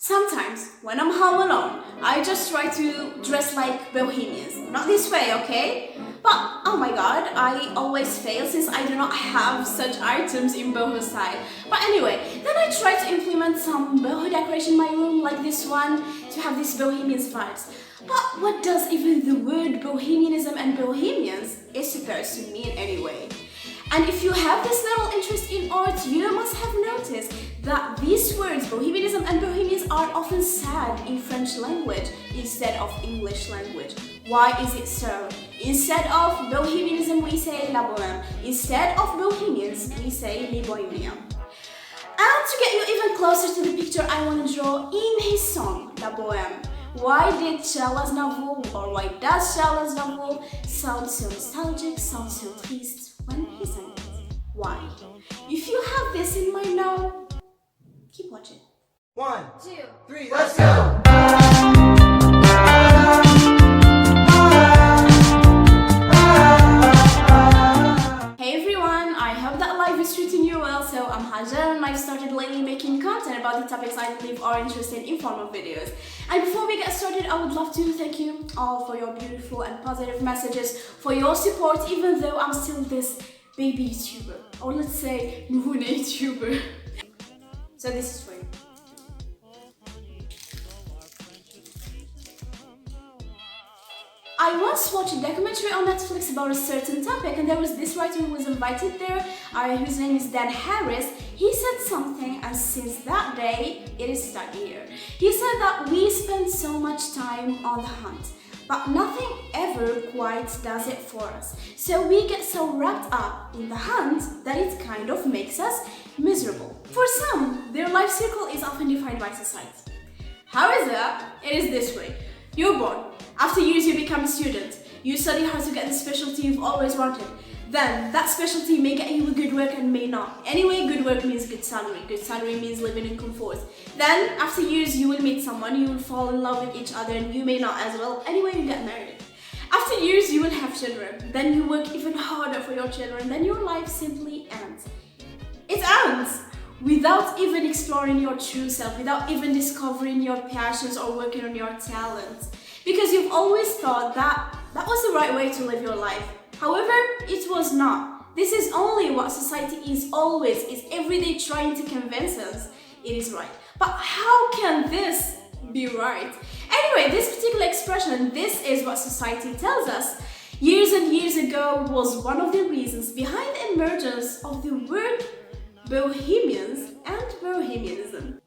Sometimes, when I'm home alone, I just try to dress like bohemians. Not this way, okay? But, oh my god, I always fail since I do not have such items in boho style. But anyway, then I try to implement some boho decoration in my room, like this one, to have these bohemians vibes. But what does even the word bohemianism and bohemians is supposed to mean anyway? And if you have this little interest in art, you must have noticed that these words, bohemianism and bohemians, are often said in French language instead of English language. Why is it so? Instead of bohemianism, we say la bohème. Instead of bohemians, we say les bohémiens. And to get you even closer to the picture I want to draw in his song, La Bohème, why did Charles Aznavour, or why does Charles Aznavour sound so nostalgic, sound so triste when he sang it? Why? If you have this in mind now, keep watching. 1, 2, 3, let's go! Hey everyone, I hope that life is treating you well. So I'm Hajar and I've started lately making content about the topics I believe are interesting in form of videos. And before we get started, I would love to thank you all for your beautiful and positive messages, for your support, even though I'm still this baby YouTuber, or let's say nouveau-né YouTuber. So this is for you. I once watched a documentary on Netflix about a certain topic, and there was this writer who was invited there, whose name is Dan Harris. He said something, and since that day, it is stuck here. He said that we spend so much time on the hunt, but nothing ever quite does it for us. So we get so wrapped up in the hunt that it kind of makes us miserable. For some, their life circle is often defined by society. How is that? It is this way. You're born. After years you become a student. You study hard to get the specialty you've always wanted. Then, that specialty may get you a good work and may not. Anyway, good work means good salary. Good salary means living in comfort. Then, after years you will meet someone, you will fall in love with each other and you may not as well. Anyway, you get married. After years you will have children. Then you work even harder for your children. Then your life simply ends. It ends! Without even exploring your true self, without even discovering your passions or working on your talents. Because you've always thought that was the right way to live your life. However, it was not. This is only what society is every day trying to convince us it is right. But how can this be right? Anyway, this particular expression, this is what society tells us, years and years ago was one of the reasons behind the emergence of the word Bohemians and Bohemianism.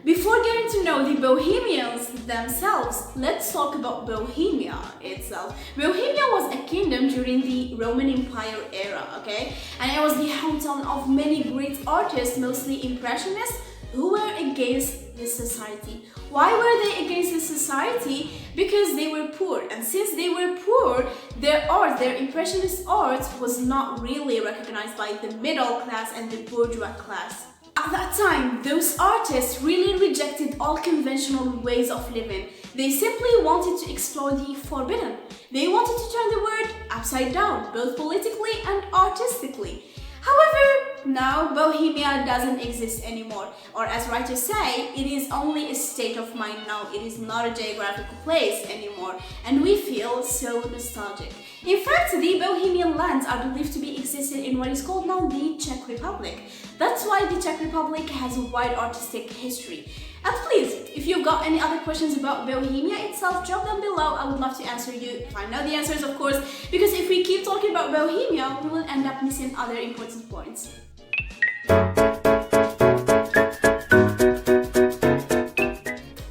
Before getting to know the Bohemians themselves, let's talk about Bohemia itself. Bohemia was a kingdom during the Roman Empire era, okay? And it was the hometown of many great artists, mostly impressionists, who were against this society. Why were they against this society? Because they were poor, and since they were poor, their art, their impressionist art, was not really recognized by the middle class and the bourgeois class. At that time, those artists really rejected all conventional ways of living. They simply wanted to explore the forbidden. They wanted to turn the world upside down, both politically and artistically. However, now Bohemia doesn't exist anymore, or as writers say, it is only a state of mind now. It is not a geographical place anymore, and we feel so nostalgic. In fact, the Bohemian lands are believed to be existed in what is called now the Czech Republic. That's why the Czech Republic has a wide artistic history. And please, if you've got any other questions about Bohemia itself, drop them below. I would love to answer you if I know the answers, of course, because if we keep talking about Bohemia, we will end up missing other important points.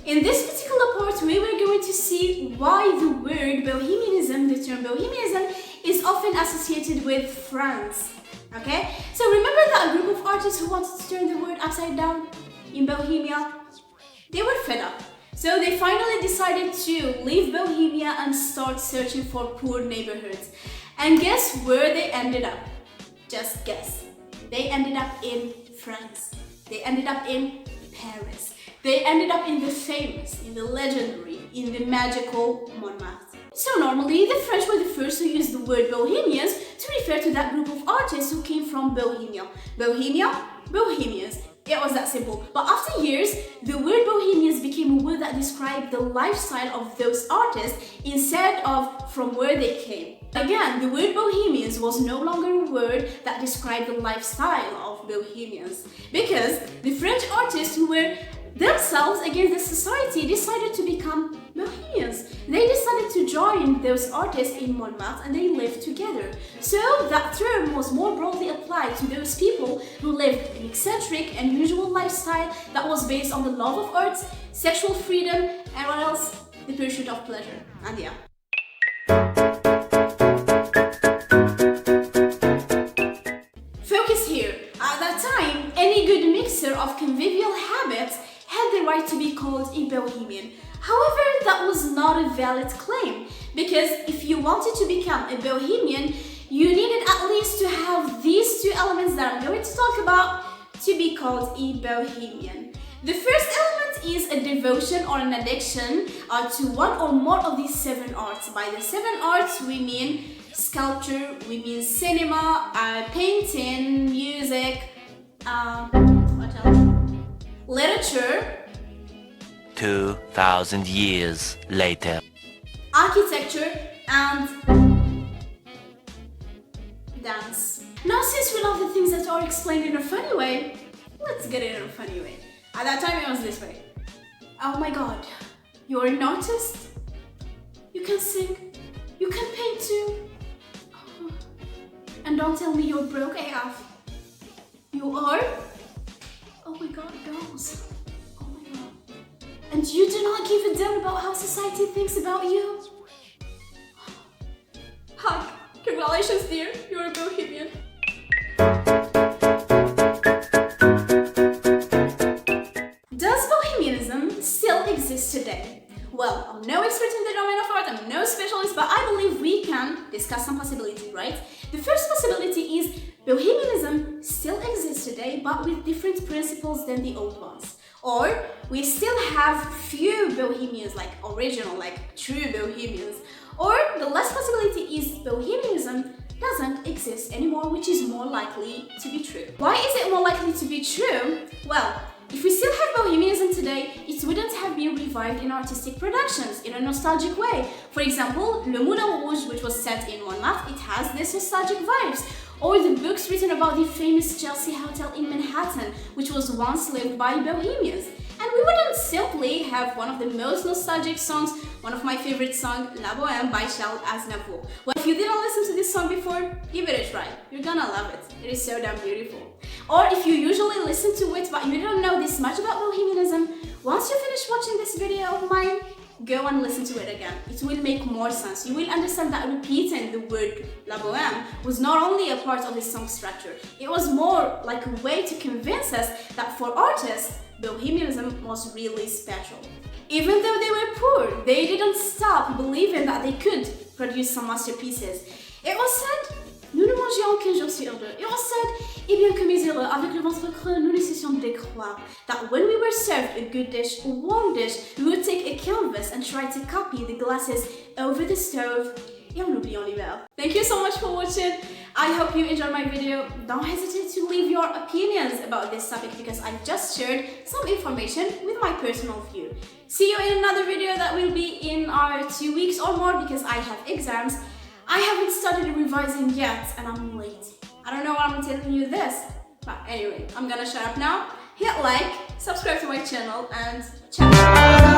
In this particular part, we were going to see why the word Bohemianism, the term Bohemianism, is often associated with France. Okay? So remember that group of artists who wanted to turn the world upside down in Bohemia? They were fed up. So they finally decided to leave Bohemia and start searching for poor neighborhoods. And guess where they ended up? Just guess. They ended up in France. They ended up in Paris. They ended up in the famous, in the legendary, in the magical Montmartre. So normally, the French were the first to use the word Bohemians to refer to that group of artists who came from Bohemia. Bohemia, Bohemians. It was that simple. But after years, the word Bohemians became a word that described the lifestyle of those artists instead of from where they came. Again, the word Bohemians was no longer a word that described the lifestyle of Bohemians, because the French artists who were themselves against the society decided to become Bohemians. They decided to join those artists in Montmartre and they lived together. So that term was more broadly applied to those people who lived an eccentric and unusual lifestyle that was based on the love of arts, sexual freedom, and what else? The pursuit of pleasure. And yeah. Focus here. At that time, any good mixer of convivial habits had the right to be called a bohemian. However, that was not a valid claim, because if you wanted to become a bohemian, you needed at least to have these two elements that I'm going to talk about to be called a bohemian. The first element is a devotion or an addiction to one or more of these 7 arts. By the 7 arts, we mean sculpture, we mean cinema, painting, music, what else? Literature, 2,000 years later. architecture, and dance. Now, since we love the things that are explained in a funny way, let's get it in a funny way. At that time, it was this way. Oh my god, you're an artist? You can sing? You can paint too? Oh. And don't tell me you're broke AF. You are? Oh my god, girls. Oh my god. And you do not give a damn about how society thinks about you? Hi, congratulations dear, you're a bohemian. Does bohemianism still exist today? Well, I'm no expert in the domain of art, I'm no specialist, but I believe we can discuss some possibilities, right? The first possibility is bohemianism still exists today, but with different principles than the old ones. Or we still have few bohemians, like original, like true bohemians. Or the last possibility is bohemianism doesn't exist anymore, which is more likely to be true. Why is it more likely to be true? Well, if we still have bohemianism today, it wouldn't have been revived in artistic productions in a nostalgic way. For example, Le Moulin Rouge, which was set in Montmartre, it has this nostalgic vibes. Or the books written about the famous Chelsea Hotel in Manhattan, which was once lived by bohemians. And we wouldn't simply have one of the most nostalgic songs, one of my favorite songs, La Bohème by Charles Aznavour. Well, if you didn't listen to this song before, give it a try. You're gonna love it. It is so damn beautiful. Or if you usually listen to it but you don't know this much about bohemianism, once you finish watching this video of mine, go and listen to it again. It will make more sense. You will understand that repeating the word La Bohème was not only a part of the song structure, it was more like a way to convince us that for artists, bohemianism was really special. Even though they were poor, they didn't stop believing that they could produce some masterpieces. It was said, nous ne mangions qu'un jour sur deux. It was said, eh bien que miséreux, avec le ventre creux, nous ne cessions de croire, that when we were served a good dish, a warm dish, we would take a canvas and try to copy the glasses over the stove, et on oublie en l'hiver. Thank you so much for watching. I hope you enjoyed my video. Don't hesitate to leave your opinions about this topic because I just shared some information with my personal view. See you in another video that will be in our 2 weeks or more because I have exams. I haven't started revising yet and I'm late. I don't know why I'm telling you this, but anyway, I'm gonna shut up now. Hit like, subscribe to my channel, and ciao!